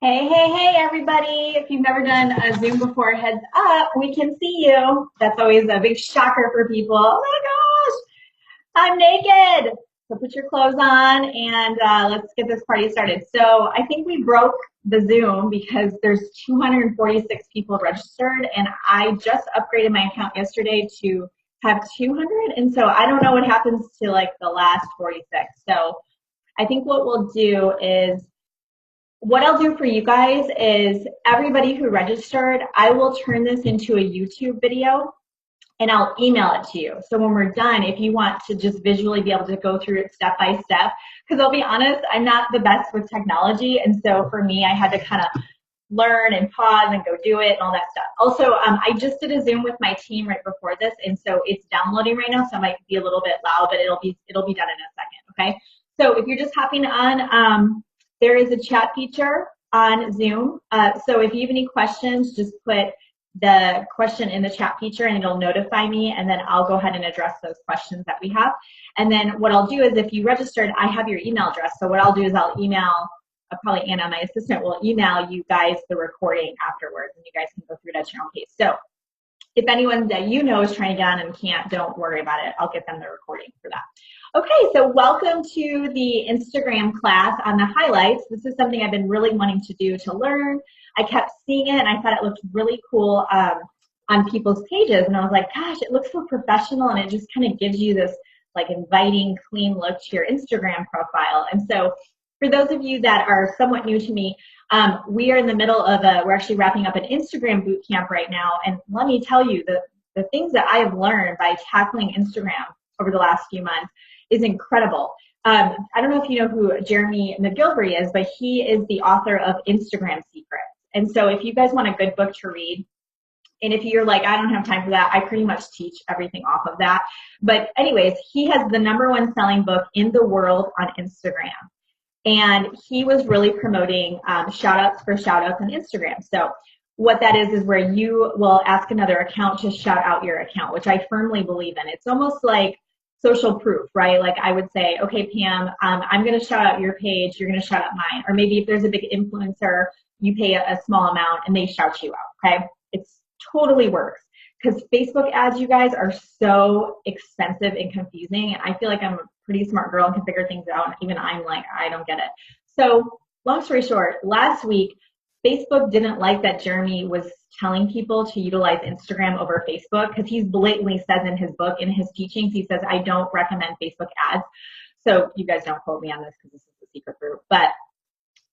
Hey, everybody. If you've never done a Zoom before, heads up, we can see you. That's always a big shocker for people. Oh my gosh, I'm naked. So put your clothes on and let's get this party started. So I think we broke the Zoom because there's 246 people registered and I just upgraded my account yesterday to have 200. And so I don't know what happens to like the last 46. So I think what we'll do is what I'll do for you guys is everybody who registered, I will turn this into a YouTube video and I'll email it to you. So when we're done, if you want to just visually be able to go through it step by step, because I'll be honest, I'm not the best with technology. And so for me, I had to kind of learn and pause and go do it and all that stuff. Also, I just did a Zoom with my team right before this. And so it's downloading right now. So it might be a little bit loud, but it'll be done in a second. Okay. So if you're just hopping on, there is a chat feature on Zoom. So if you have any questions, just put the question in the chat feature and it'll notify me, and then I'll go ahead and address those questions that we have. And then what I'll do is if you registered, I have your email address. So what I'll do is I'll email, probably Anna, my assistant, will email you guys the recording afterwards, and you guys can go through it at your own pace. So if anyone that you know is trying to get on and can't, don't worry about it. I'll get them the recording for that. Okay, so welcome to the Instagram class on the highlights. This is something I've been really wanting to do to learn. I kept seeing it and I thought it looked really cool on people's pages. And I was like, gosh, it looks so professional and it just kind of gives you this like inviting, clean look to your Instagram profile. And so for those of you that are somewhat new to me, we are in the middle of we're actually wrapping up an Instagram boot camp right now. And let me tell you, the things that I have learned by tackling Instagram over the last few months is incredible. I don't know if you know who Jeremy McGilvery is, but he is the author of Instagram Secrets. And so if you guys want a good book to read, and if you're like, I don't have time for that, I pretty much teach everything off of that. But anyways, he has the #1 selling book in the world on Instagram. And he was really promoting shout outs for shout outs on Instagram. So what that is where you will ask another account to shout out your account, which I firmly believe in. It's almost like social proof, right? Like I would say, okay, Pam, I'm going to shout out your page. You're going to shout out mine. Or maybe if there's a big influencer, you pay a small amount and they shout you out, okay? It's totally works. Because Facebook ads, you guys, are so expensive and confusing. And I feel like I'm a pretty smart girl and can figure things out. And even I'm like, I don't get it. So long story short, last week, Facebook didn't like that Jeremy was telling people to utilize Instagram over Facebook, because he's blatantly says in his book, in his teachings, he says, I don't recommend Facebook ads. So you guys don't quote me on this because this is a secret group, but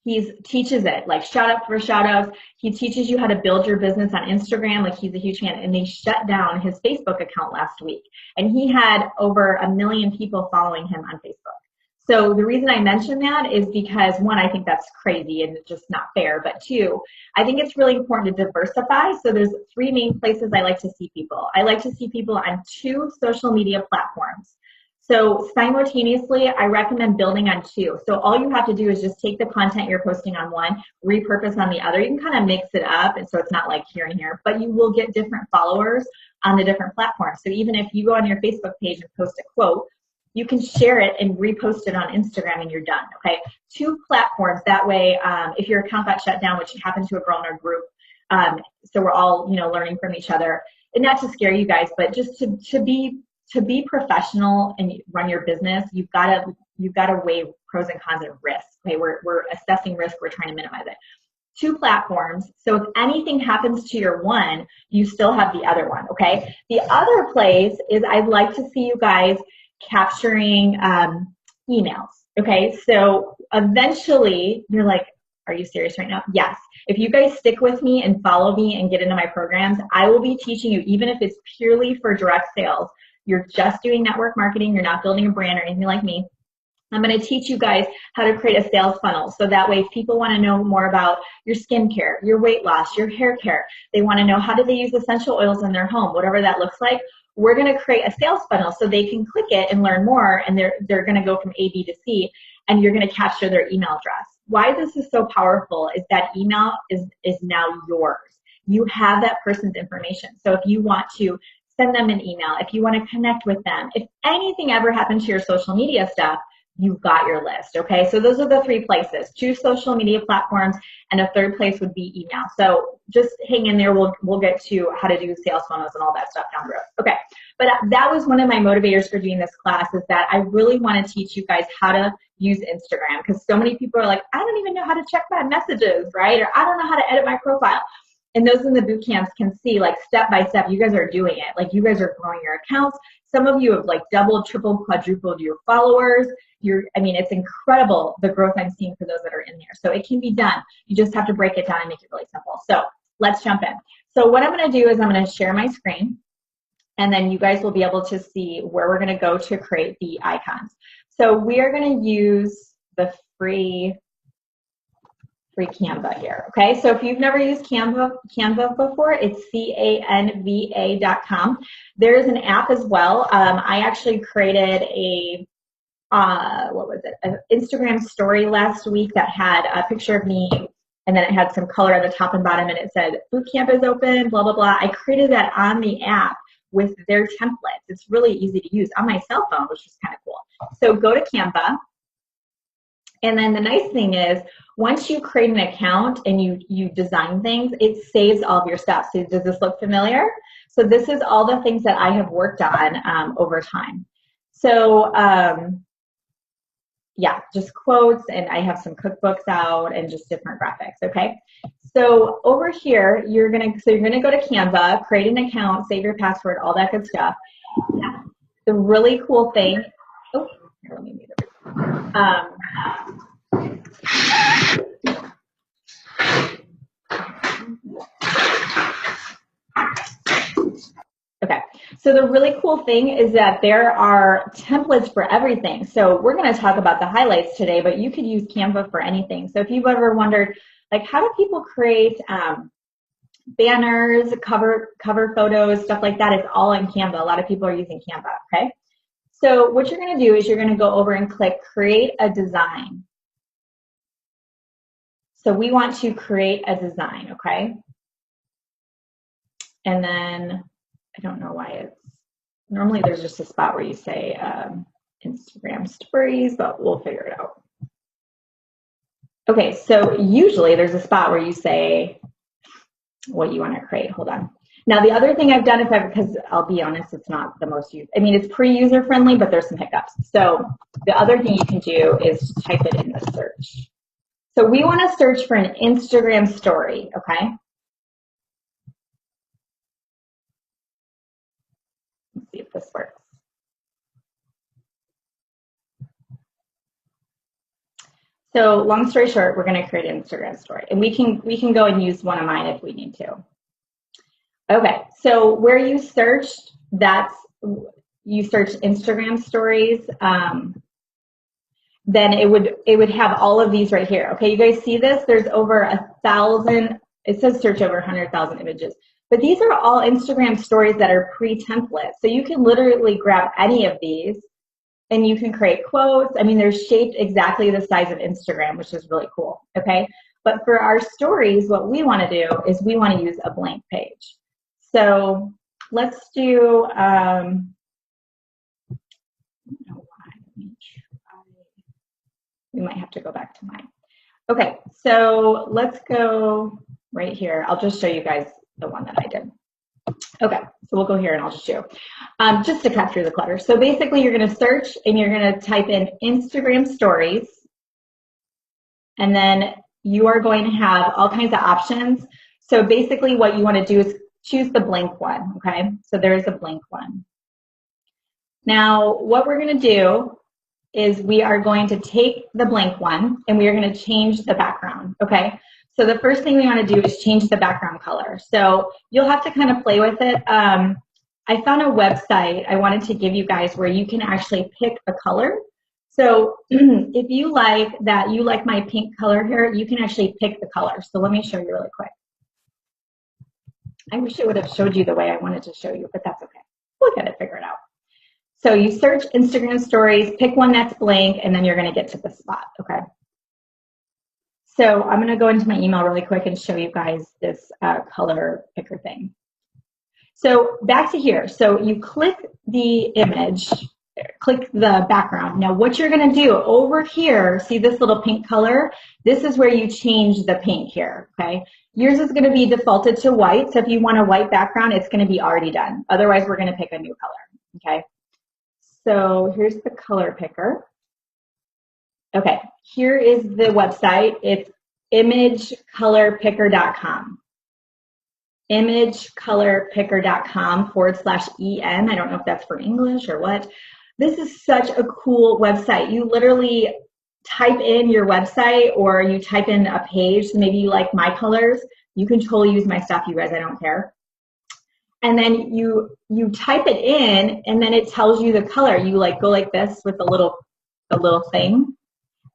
he teaches it like shout out for shout outs. He teaches you how to build your business on Instagram. Like he's a huge fan, and they shut down his Facebook account last week. And he had over 1 million people following him on Facebook. So the reason I mention that is because, one, I think that's crazy and just not fair. But two, I think it's really important to diversify. So there's 3 main places I like to see people. I like to see people on 2 social media platforms. So simultaneously, I recommend building on 2. So all you have to do is just take the content you're posting on one, repurpose on the other. You can kind of mix it up, and so it's not like here and here, but you will get different followers on the different platforms. So even if you go on your Facebook page and post a quote, you can share it and repost it on Instagram and you're done, okay? 2 platforms, that way if your account got shut down, which happened to a girl in our group, so we're all, learning from each other, and not to scare you guys, but just to be professional and run your business, you've got to weigh pros and cons of risk, okay? We're assessing risk, we're trying to minimize it. 2 platforms, so if anything happens to your one, you still have the other one, okay? The other place is I'd like to see you guys capturing emails, okay? So eventually you're like, are you serious right now? Yes. If you guys stick with me and follow me and get into my programs, I will be teaching you, even if it's purely for direct sales, you're just doing network marketing, you're not building a brand or anything like me, I'm going to teach you guys how to create a sales funnel. So that way, if people want to know more about your skincare, your weight loss, your hair care, they want to know how do they use essential oils in their home, whatever that looks like, we're going to create a sales funnel so they can click it and learn more, and they're going to go from A, B to C, and you're going to capture their email address. Why this is so powerful is that email is now yours. You have that person's information. So if you want to send them an email, if you want to connect with them, if anything ever happens to your social media stuff, you've got your list, okay? So those are the 3 places. 2 social media platforms, and a 3rd place would be email. So just hang in there. We'll get to how to do sales funnels and all that stuff down the road. Okay, but that was one of my motivators for doing this class, is that I really want to teach you guys how to use Instagram, because so many people are like, I don't even know how to check my messages, right? Or I don't know how to edit my profile. And those in the boot camps can see, like, step by step, you guys are doing it. Like, you guys are growing your accounts. Some of you have like doubled, tripled, quadrupled your followers. I mean, it's incredible the growth I'm seeing for those that are in there. So it can be done. You just have to break it down and make it really simple. So let's jump in. So what I'm going to do is I'm going to share my screen, and then you guys will be able to see where we're going to go to create the icons. So we are going to use the free Canva here. Okay, so if you've never used Canva before, it's canva.com. There is an app as well. I actually created a an Instagram story last week that had a picture of me, and then it had some color at the top and bottom, and it said bootcamp is open, blah blah blah. I created that on the app with their templates. It's really easy to use on my cell phone, which is kind of cool. So go to Canva. And then the nice thing is, once you create an account and you design things, it saves all of your stuff. So does this look familiar? So this is all the things that I have worked on over time. So yeah, just quotes, and I have some cookbooks out and just different graphics, okay? So over here, you're gonna go to Canva, create an account, save your password, all that good stuff. The really cool thing, oh, here, let me mute it. Okay, so the really cool thing is that there are templates for everything. So we're going to talk about the highlights today, but you could use Canva for anything. So if you've ever wondered, like, how do people create banners, cover photos, stuff like that, it's all in Canva. A lot of people are using Canva, okay? So what you're going to do is you're going to go over and click Create a Design. So we want to create a design, okay? And then, I don't know why it's, normally there's just a spot where you say Instagram stories, but we'll figure it out. Okay, so usually there's a spot where you say what you want to create. Hold on. Now the other thing I've done, because I'll be honest, it's not the most used. I mean, it's pretty user friendly, but there's some hiccups. So the other thing you can do is type it in the search. So we want to search for an Instagram story, okay? Let's see if this works. So long story short, we're going to create an Instagram story, and we can go and use one of mine if we need to. Okay, so where you searched, you search Instagram stories, then it would have all of these right here. Okay, you guys see this? There's over 1,000. It says search over 100,000 images. But these are all Instagram stories that are pre-template. So you can literally grab any of these and you can create quotes. I mean, they're shaped exactly the size of Instagram, which is really cool, okay? But for our stories, what we want to do is we want to use a blank page. So let's do, we might have to go back to mine. Okay, so let's go right here. I'll just show you guys the one that I did. Okay, so we'll go here and I'll just show just to cut through the clutter. So basically you're going to search and you're going to type in Instagram stories, and then you are going to have all kinds of options. So basically what you want to do is choose the blank one, okay? So there is a blank one. Now what we're going to do is we are going to take the blank one and we are going to change the background, okay? So the first thing we want to do is change the background color. So you'll have to kind of play with it. I found a website I wanted to give you guys where you can actually pick a color. So if you like that, you like my pink color here, you can actually pick the color. So let me show you really quick. I wish it would have showed you the way I wanted to show you, but that's okay. We'll get it figured out. So you search Instagram stories, pick one that's blank, and then you're going to get to the spot, okay? So I'm going to go into my email really quick and show you guys this color picker thing. So back to here. So you click the image, click the background. Now what you're gonna do over here, see this little pink color? This is where you change the pink here, okay? Yours is gonna be defaulted to white, so if you want a white background, it's gonna be already done. Otherwise, we're gonna pick a new color, okay? So here's the color picker. Okay, here is the website. It's imagecolorpicker.com. imagecolorpicker.com/EN. I don't know if that's for English or what. This is such a cool website. You literally type in your website or you type in a page. So maybe you like my colors. You can totally use my stuff, you guys. I don't care. And then you type it in, and then it tells you the color. You like go like this with a little thing,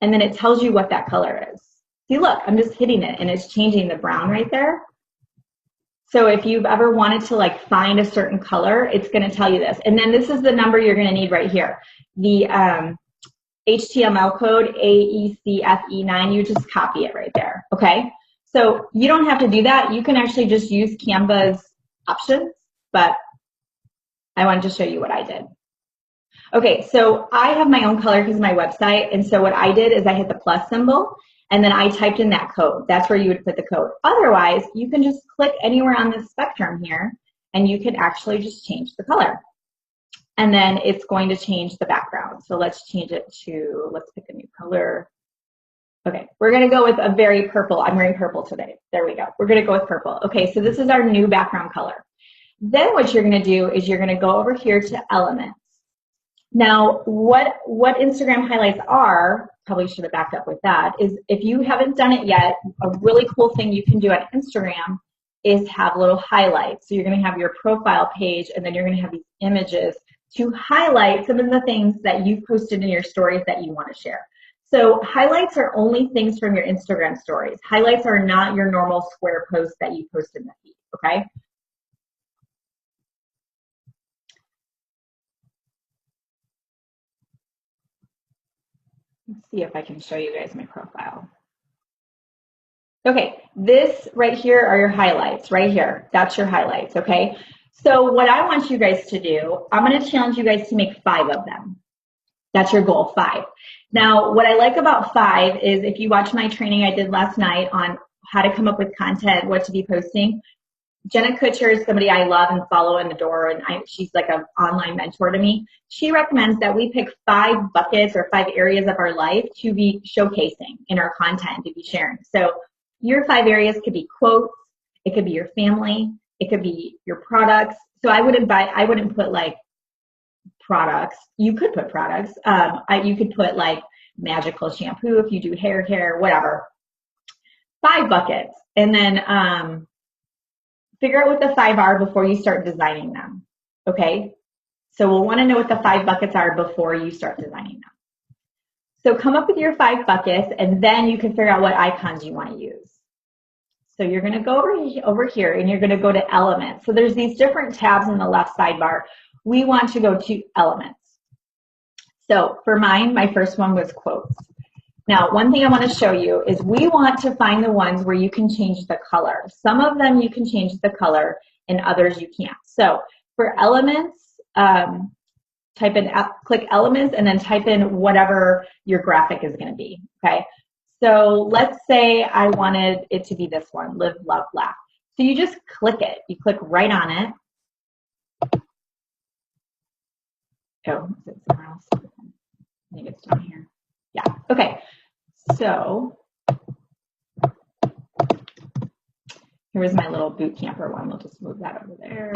and then it tells you what that color is. See, look, I'm just hitting it, and it's changing the brown right there. So if you've ever wanted to like find a certain color, it's going to tell you this. And then this is the number you're going to need right here. The HTML code AECFE9, you just copy it right there, okay? So you don't have to do that. You can actually just use Canva's options, but I wanted to show you what I did. Okay, so I have my own color because of my website, and so what I did is I hit the plus symbol, and then I typed in that code. That's where you would put the code. Otherwise, you can just click anywhere on this spectrum here, and you can actually just change the color. And then it's going to change the background. So let's change it to, let's pick a new color. Okay, we're gonna go with a very purple. I'm wearing purple today. There we go. We're gonna go with purple. Okay, so this is our new background color. Then what you're gonna do is you're gonna go over here to elements. Now, what Instagram highlights are, probably should have backed up with that, is if you haven't done it yet, a really cool thing you can do at Instagram is have little highlights. So you're gonna have your profile page, and then you're gonna have these images to highlight some of the things that you've posted in your stories that you wanna share. So highlights are only things from your Instagram stories. Highlights are not your normal square posts that you post in the feed, okay? Let's see if I can show you guys my profile. Okay, this right here are your highlights, right here. That's your highlights, okay? So what I want you guys to do, I'm gonna challenge you guys to make 5 of them. That's your goal, 5. Now, what I like about 5 is if you watch my training I did last night on how to come up with content, what to be posting, Jenna Kutcher is somebody I love and follow and adore, and she's like an online mentor to me. She recommends that we pick 5 buckets or 5 areas of our life to be showcasing in our content, to be sharing. So your 5 areas could be quotes, it could be your family, it could be your products. So I wouldn't put like products. You could put products. You could put like magical shampoo if you do hair care, whatever. 5 buckets, and then figure out what the 5 are before you start designing them, okay? So we'll want to know what the 5 buckets are before you start designing them. So come up with your 5 buckets, and then you can figure out what icons you want to use. So you're going to go over here, and you're going to go to elements. So there's these different tabs in the left sidebar. We want to go to elements. So for mine, my first one was quotes. Now, one thing I want to show you is we want to find the ones where you can change the color. Some of them you can change the color, and others you can't. So for elements, click elements, and then type in whatever your graphic is going to be, okay? So let's say I wanted it to be this one, live, love, laugh. So you just click it. You click right on it. Oh, is it somewhere else? I think it's down here. Yeah, okay. So here was my little boot camper one. We'll just move that over there.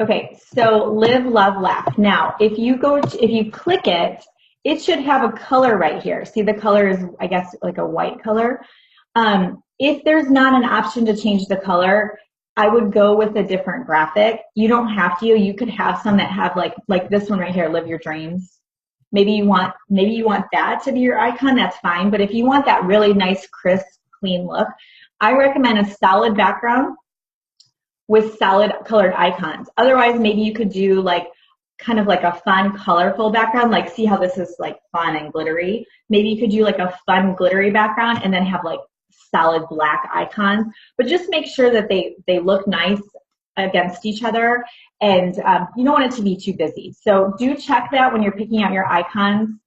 Okay, so live, love, laugh. Now, if you click it, it should have a color right here. See, the color is, I guess, like a white color. If there's not an option to change the color, I would go with a different graphic. You don't have to. You could have some that have like this one right here, live your dreams. Maybe you want that to be your icon, that's fine. But if you want that really nice, crisp, clean look, I recommend a solid background with solid colored icons. Otherwise, maybe you could do like kind of like a fun, colorful background. Like, see how this is like fun and glittery? Maybe you could do like a fun, glittery background and then have like solid black icons. But just make sure that they look nice against each other, and you don't want it to be too busy. So do check that when you're picking out your icons,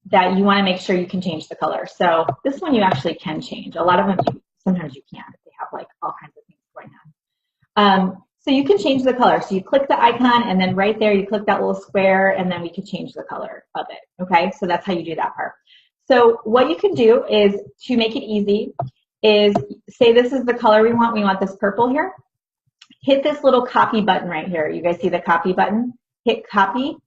that you want to make sure you can change the color. So this one you actually can change. A lot of them, sometimes you can't. They have like all kinds of things going on. So you can change the color. So you click the icon, and then right there you click that little square, and then we can change the color of it. Okay, so that's how you do that part. So what you can do is, to make it easy, is say this is the color we want. We want this purple here. Hit this little copy button right here. You guys see the copy button? Hit copy.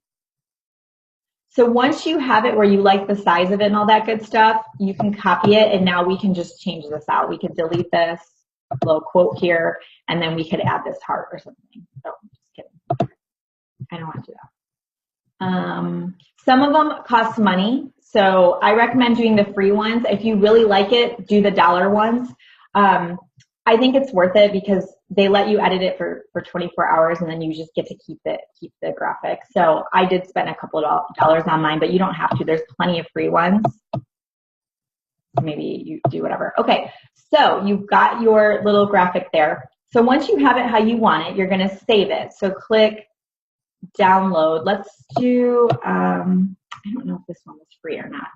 So once you have it where you like the size of it and all that good stuff, you can copy it, and now we can just change this out. We could delete this little quote here, and then we could add this heart or something. So just kidding. I don't want to do that. Some of them cost money, so I recommend doing the free ones. If you really like it, do the $1 ones. I think it's worth it because they let you edit it for 24 hours, and then you just get to keep the graphic. So I did spend a couple of dollars on mine, but you don't have to. There's plenty of free ones. Maybe you do whatever. Okay, so you've got your little graphic there. So once you have it how you want it, you're going to save it. So click download. Let's do, I don't know if this one was free or not.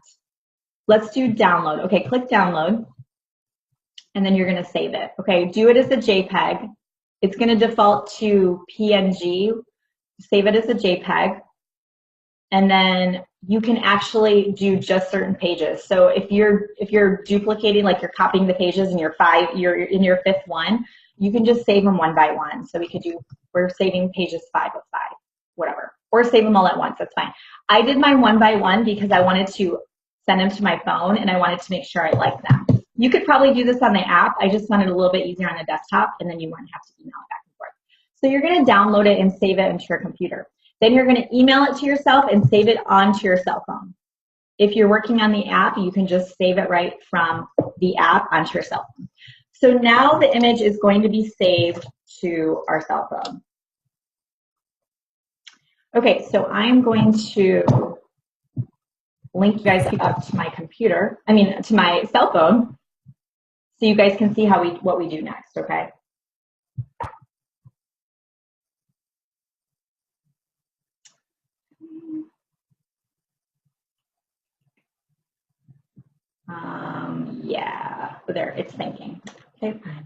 Let's do download. Okay, click download, and then you're going to save it. Okay, do it as a JPEG. It's going to default to PNG. Save it as a JPEG, and then you can actually do just certain pages. So if you're duplicating, like you're copying the pages and you're in your 5th one, you can just save them one by one. So we're saving pages 5 of 5, whatever, or save them all at once. That's fine. I did mine one by one because I wanted to send them to my phone, and I wanted to make sure I liked them. You could probably do this on the app. I just wanted it a little bit easier on the desktop, and then you wouldn't have to email it back and forth. So you're going to download it and save it into your computer. Then you're going to email it to yourself and save it onto your cell phone. If you're working on the app, you can just save it right from the app onto your cell phone. So now the image is going to be saved to our cell phone. Okay, so I'm going to link you guys up to my computer, to my cell phone, so you guys can see what we do next, okay? Yeah, there, it's thinking. Okay, fine.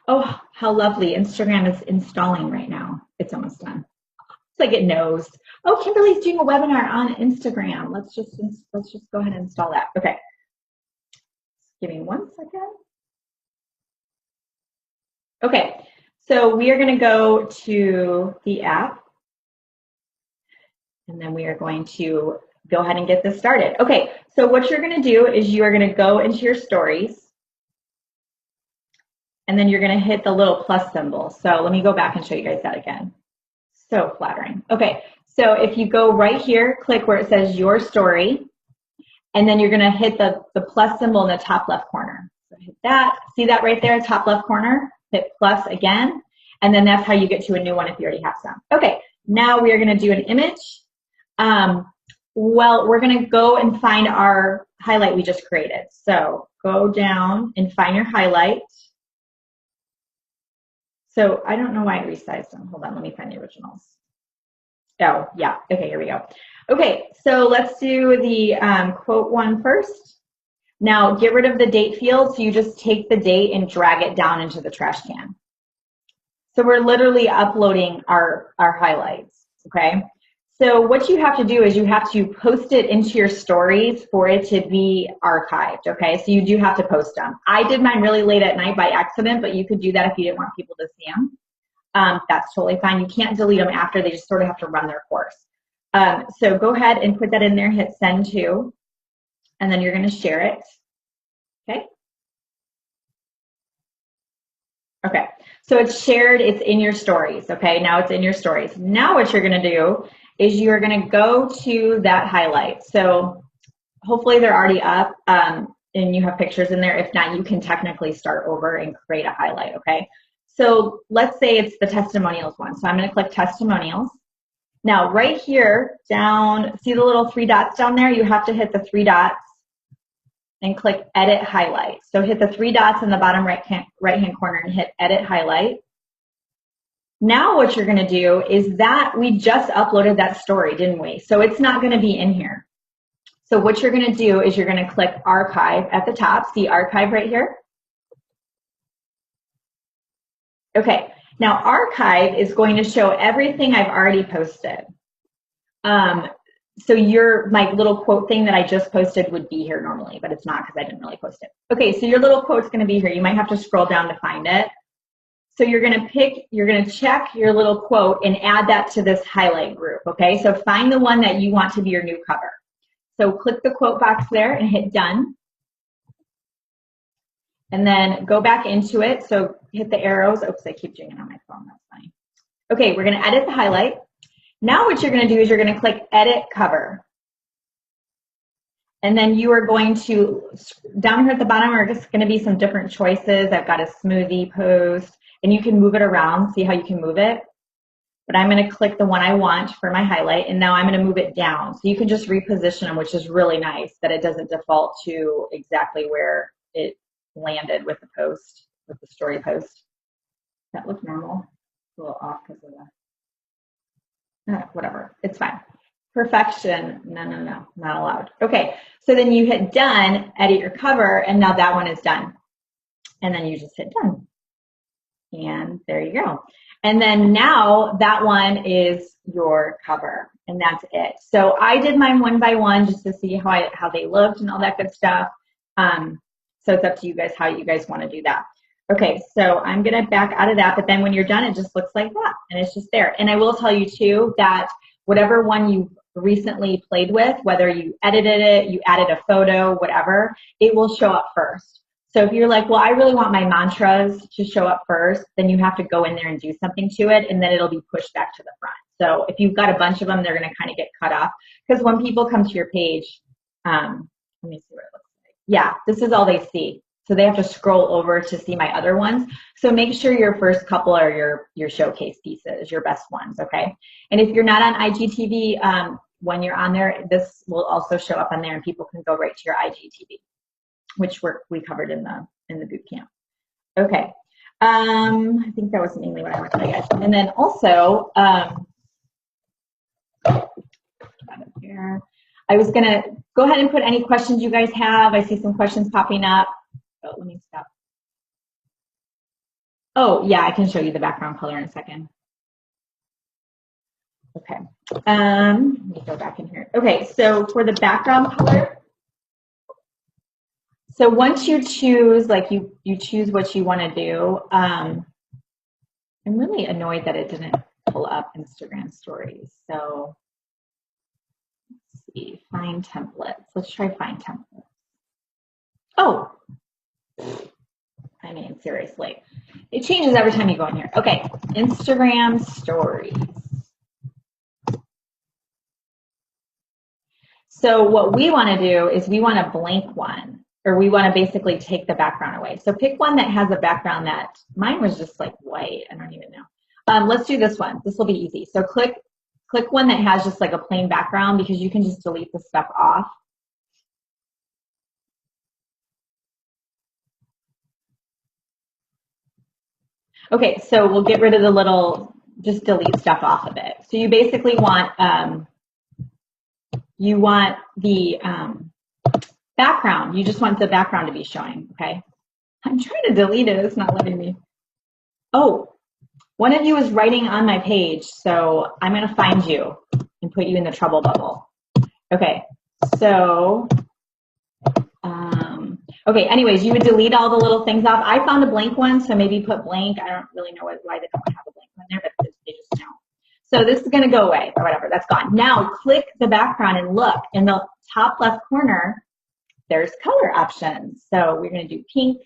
Oh, how lovely. Instagram is installing right now. It's almost done. It's like it knows. Oh, Kimberly's doing a webinar on Instagram. Let's just go ahead and install that. Okay. Give me 1 second. Okay, so we are going to go to the app, and then we are going to go ahead and get this started. Okay, so what you're going to do is you are going to go into your stories, and then you're going to hit the little plus symbol. So let me go back and show you guys that again. So flattering. Okay, so if you go right here, click where it says your story, and then you're going to hit the plus symbol in the top left corner. So hit that. See that right there, top left corner? Hit plus again, and then that's how you get to a new one if you already have some. Okay, now we are going to do an image. Well, we're going to go and find our highlight we just created. So go down and find your highlight. So I don't know why I resized them. Hold on, let me find the originals. Oh, yeah. Okay, here we go. Okay, so let's do the quote one first. Now, get rid of the date field. So you just take the date and drag it down into the trash can. So we're literally uploading our highlights, okay? So what you have to do is you have to post it into your stories for it to be archived, okay? So you do have to post them. I did mine really late at night by accident, but you could do that if you didn't want people to see them. That's totally fine. You can't delete them after. They just sort of have to run their course. So go ahead and put that in there, hit send to, and then you're going to share it, okay? Okay, so it's shared, it's in your stories, okay? Now it's in your stories. Now what you're going to do is you're going to go to that highlight. So hopefully they're already up and you have pictures in there. If not, you can technically start over and create a highlight, okay? So let's say it's the testimonials one. So I'm going to click testimonials. Now right here down, see the little 3 dots down there? You have to hit the 3 dots and click edit highlight. So hit the 3 dots in the bottom right-hand corner and hit edit highlight. Now what you're going to do is that we just uploaded that story, didn't we? So it's not going to be in here. So what you're going to do is you're going to click archive at the top. See archive right here? Okay, now archive is going to show everything I've already posted. So my little quote thing that I just posted would be here normally, but it's not because I didn't really post it. Okay, so your little quote's going to be here. You might have to scroll down to find it. So you're going to check your little quote and add that to this highlight group, okay? So find the one that you want to be your new cover. So click the quote box there and hit done. And then go back into it. So hit the arrows. Oops, I keep doing it on my phone. That's funny. Okay, we're going to edit the highlight. Now what you're going to do is you're going to click edit cover. And then you are going to, down here at the bottom are just going to be some different choices. I've got a smoothie post, and you can move it around. See how you can move it? But I'm going to click the one I want for my highlight, and now I'm going to move it down. So you can just reposition them, which is really nice that it doesn't default to exactly where it landed with the post, with the story post. That looks normal. A little off because of that. Whatever, it's fine. Perfection, no, not allowed. Okay, so then you hit done, edit your cover, and now that one is done. And then you just hit done. And there you go. And then now that one is your cover, and that's it. So I did mine one by one just to see how they looked and all that good stuff. So it's up to you guys how you guys want to do that. Okay, so I'm going to back out of that, but then when you're done, it just looks like that, and it's just there. And I will tell you, too, that whatever one you recently played with, whether you edited it, you added a photo, whatever, it will show up first. So if you're like, well, I really want my mantras to show up first, then you have to go in there and do something to it, and then it'll be pushed back to the front. So if you've got a bunch of them, they're going to kind of get cut off. Because when people come to your page, let me see what it looks like. Yeah, this is all they see. So they have to scroll over to see my other ones. So make sure your first couple are your showcase pieces, your best ones, okay? And if you're not on IGTV, when you're on there, this will also show up on there, and people can go right to your IGTV, which we covered in the boot camp. Okay, I think that was mainly what I want to tell you guys. And then also, here, I was gonna go ahead and put any questions you guys have. I see some questions popping up. Oh, let me stop. Oh, yeah, I can show you the background color in a second. Okay, let me go back in here. Okay, so for the background color, so once you choose, like you choose what you want to do, I'm really annoyed that it didn't pull up Instagram stories. So let's see, find templates. Let's try find templates. Oh, I mean, seriously. It changes every time you go in here. Okay, Instagram stories. So what we want to do is we want a blank one, or we want to basically take the background away. So pick one that has a background that, mine was just like white, I don't even know. Let's do this one. This will be easy. So click one that has just like a plain background, because you can just delete the stuff off. Okay, so we'll get rid of the little, just delete stuff off of it. So you basically want, the background. You just want the background to be showing, okay? I'm trying to delete it, it's not letting me. Oh, one of you is writing on my page, so I'm gonna find you and put you in the trouble bubble. Okay, so, okay, anyways, you would delete all the little things off. I found a blank one, so maybe put blank. I don't really know why they don't have a blank one there, but they just don't. So this is gonna go away, or whatever, that's gone. Now click the background and look, in the top left corner, there's color options. So we're gonna do pink,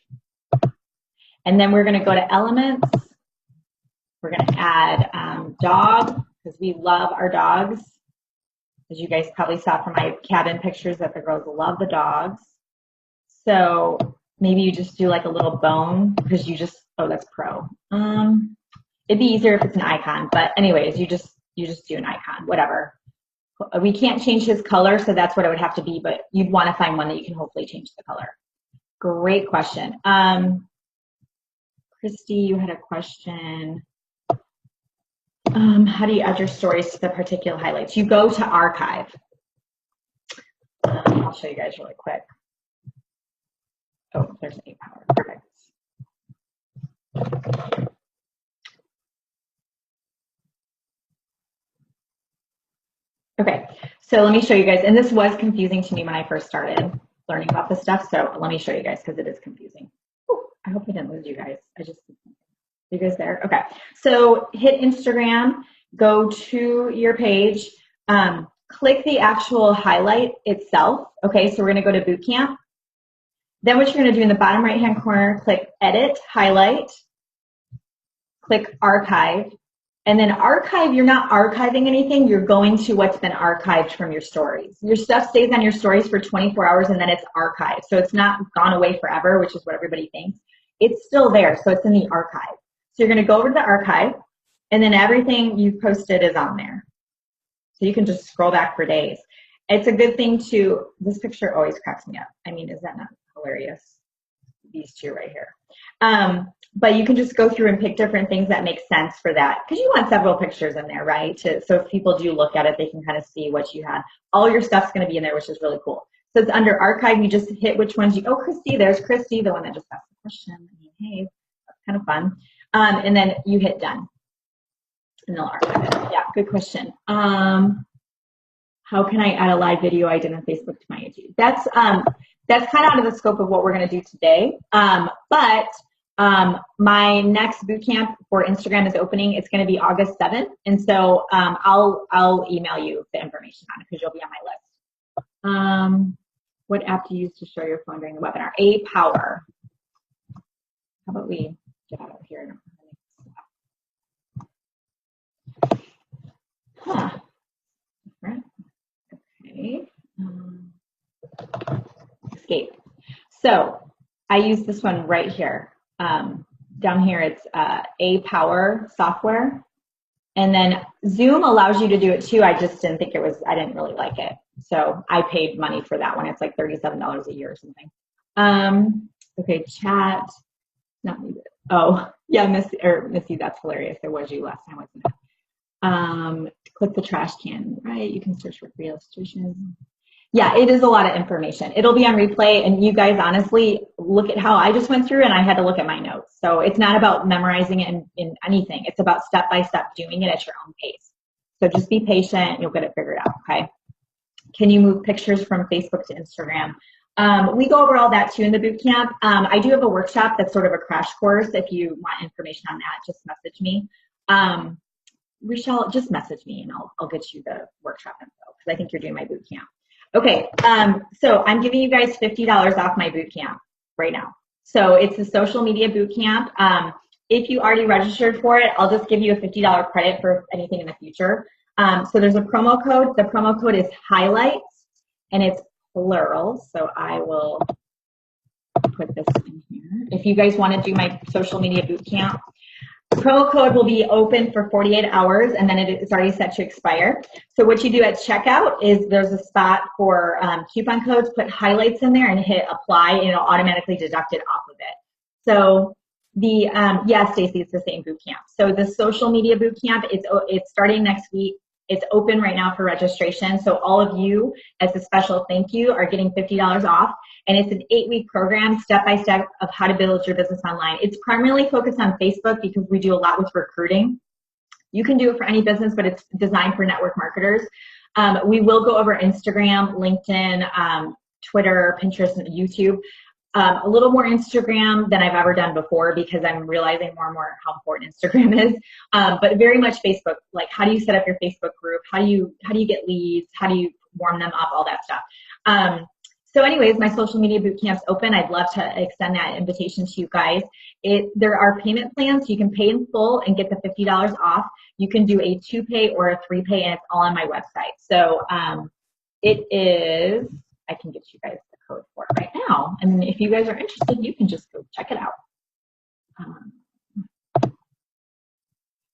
and then we're gonna go to elements. We're gonna add dog, because we love our dogs. As you guys probably saw from my cabin pictures, that the girls love the dogs. So maybe you just do like a little bone, because you just, oh, that's pro. It'd be easier if it's an icon, but anyways, you just do an icon, whatever. We can't change his color, so that's what it would have to be, but you'd want to find one that you can hopefully change the color. Great question. Christy, you had a question. How do you add your stories to the particular highlights? You go to archive. I'll show you guys really quick. Oh, there's 8 power. Perfect. Okay, so let me show you guys. And this was confusing to me when I first started learning about this stuff. So let me show you guys because it is confusing. Ooh, I hope I didn't lose you guys. You guys there? Okay. So hit Instagram, go to your page, click the actual highlight itself. Okay, so we're gonna go to Bootcamp. Then what you're gonna do in the bottom right-hand corner, click Edit, Highlight, click Archive. And then archive, you're not archiving anything, you're going to what's been archived from your stories. Your stuff stays on your stories for 24 hours and then it's archived. So it's not gone away forever, which is what everybody thinks. It's still there, so it's in the archive. So you're gonna go over to the archive and then everything you've posted is on there. So you can just scroll back for days. It's a good thing to, this picture always cracks me up. I mean, is that not hilarious? These two right here. But you can just go through and pick different things that make sense for that. Because you want several pictures in there, right? So if people do look at it, they can kind of see what you had. All your stuff's gonna be in there, which is really cool. So it's under archive, you just hit which ones you, oh, Christy, there's Christy, the one that just asked the question. I mean, hey, that's kind of fun. And then you hit done. And they'll archive it. Yeah, good question. How can I add a live video I did on Facebook to my YouTube? That's kind of out of the scope of what we're gonna do today. My next bootcamp for Instagram is opening. It's gonna be August 7th. And so I'll email you the information on it because you'll be on my list. What app do you use to share your phone during the webinar? A-Power. How about we get out of here? Huh. Okay. Escape. So I use this one right here. Down here, it's A-Power software. And then Zoom allows you to do it too. I just didn't think it was, I didn't really like it. So I paid money for that one. It's like $37 a year or something. Okay, chat. Not needed. Oh, yeah, Missy, that's hilarious. There was you last time, wasn't it? Click the trash can, right? You can search for free illustrations. Yeah, it is a lot of information. It'll be on replay, and you guys honestly look at how I just went through and I had to look at my notes. So it's not about memorizing it in anything. It's about step-by-step doing it at your own pace. So just be patient, you'll get it figured out, okay? Can you move pictures from Facebook to Instagram? We go over all that too in the boot camp. I do have a workshop that's sort of a crash course. If you want information on that, just message me. Rochelle, just message me and I'll get you the workshop info because I think you're doing my boot camp. Okay, so I'm giving you guys $50 off my boot camp right now. So it's a social media boot camp. If you already registered for it, I'll just give you a $50 credit for anything in the future. So there's a promo code. The promo code is highlights and it's plural. So I will put this in here. If you guys want to do my social media boot camp, promo code will be open for 48 hours and then it's already set to expire. So what you do at checkout is there's a spot for coupon codes, put highlights in there and hit apply and it'll automatically deduct it off of it. So the, yeah, Stacy, it's the same boot camp. So the social media boot camp, it's starting next week. It's open right now for registration. So all of you, as a special thank you, are getting $50 off. And it's an 8-week program, step-by-step of how to build your business online. It's primarily focused on Facebook because we do a lot with recruiting. You can do it for any business, but it's designed for network marketers. We will go over Instagram, LinkedIn, Twitter, Pinterest, and YouTube. A little more Instagram than I've ever done before because I'm realizing more and more how important Instagram is. But very much Facebook, like how do you set up your Facebook group? How do you get leads? How do you warm them up? All that stuff. So anyways, my social media boot camp's open. I'd love to extend that invitation to you guys. There are payment plans. You can pay in full and get the $50 off. You can do a 2-pay or a 3-pay, and it's all on my website. So it is, I can get you guys the code for it right now. And if you guys are interested, you can just go check it out. If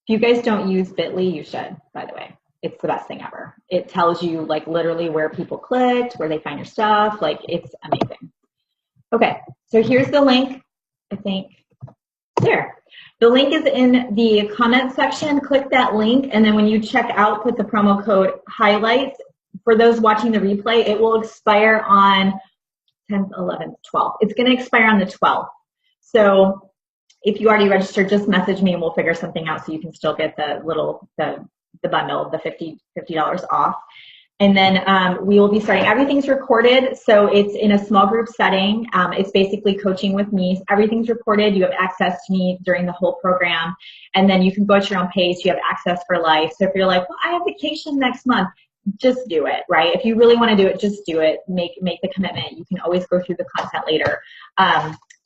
you guys don't use Bitly, you should, by the way. It's the best thing ever. It tells you like literally where people clicked, where they find your stuff. Like it's amazing. Okay, so here's the link. I think there. The link is in the comment section. Click that link, and then when you check out, put the promo code highlights. For those watching the replay, it will expire on 10th, 11th, 12th. It's going to expire on the 12th. So if you already registered, just message me and we'll figure something out so you can still get the bundle, the $50 off. And then we will be starting. Everything's recorded, so it's in a small group setting. It's basically coaching with me. Everything's recorded. You have access to me during the whole program. And then you can go at your own pace. You have access for life. So if you're like, well, I have vacation next month, just do it, right? If you really want to do it, just do it. Make the commitment. You can always go through the content later.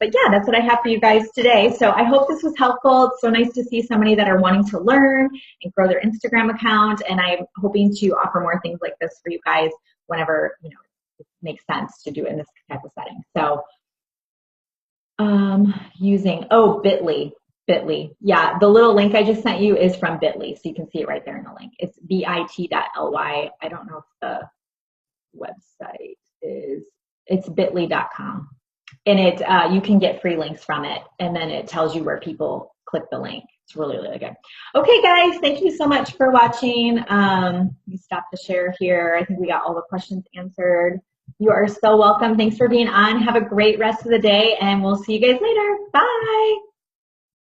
But yeah, that's what I have for you guys today. So I hope this was helpful. It's so nice to see somebody that are wanting to learn and grow their Instagram account. And I'm hoping to offer more things like this for you guys whenever, you know, it makes sense to do it in this type of setting. So using, Bitly. Yeah, the little link I just sent you is from Bitly. So you can see it right there in the link. It's bit.ly. I don't know if the website is, it's bit.ly.com. And it you can get free links from it, and then it tells you where people click the link. It's really, really good. Okay, guys, thank you so much for watching. Let me stop the share here. I think we got all the questions answered. You are so welcome. Thanks for being on. Have a great rest of the day, and we'll see you guys later. Bye.